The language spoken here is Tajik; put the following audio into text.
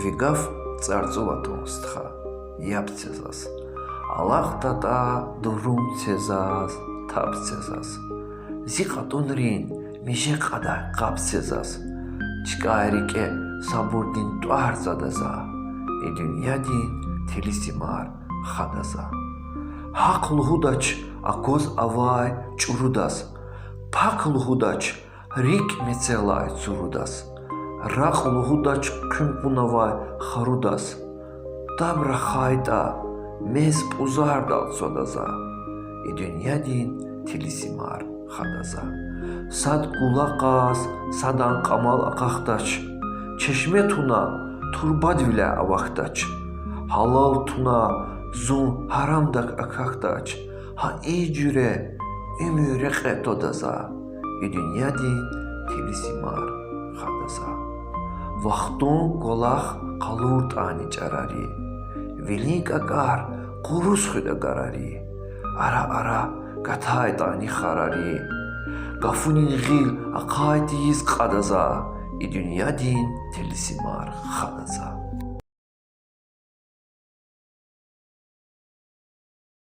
ვიგავ წარწოვათონსთხა იაფცეზას ალახტატა დურუმცეზას თაფცეზას ზიყატუნრინ მიშეყადა ყაფცეზას ჩკაერიკე საბურდინ ტვარზადაზა იდუნიადინ თილისიმარ ხადაზა ჰაკლუჰუდაჩ აკოს ავაი ჭურუდას ფაკლუჰუდაჩ რიკ მეცელაი ცურუდას რაყლუჰუდაჩ ქიმპუნავაი ხარუდას დაბრა ხაიტა მეს პუზარდალცოდაზა იდუნიადინ თილისიმარ ხადაზა სად გულაყას სადან ყამალ აკახდაჩ ჩეშმეთუნა თურბადვილა ავახდაჩ ჰალალთუნა ზუნ ჰარამდაკ აკახდაჩ ჰა იჯურე იმურე ყეტოდაზა იდუნიადინ თილისიმარ ხადაზა ვახტუნ გოლახ ყალურტანი ჭარარი ვილინკაკარ ყურუსხიდა გარარი არა გათაეტანი ხარარი გაფუნინ ღილ აყაიტის ყადაზა იდუნიადინ თილისიმარ ხადაზა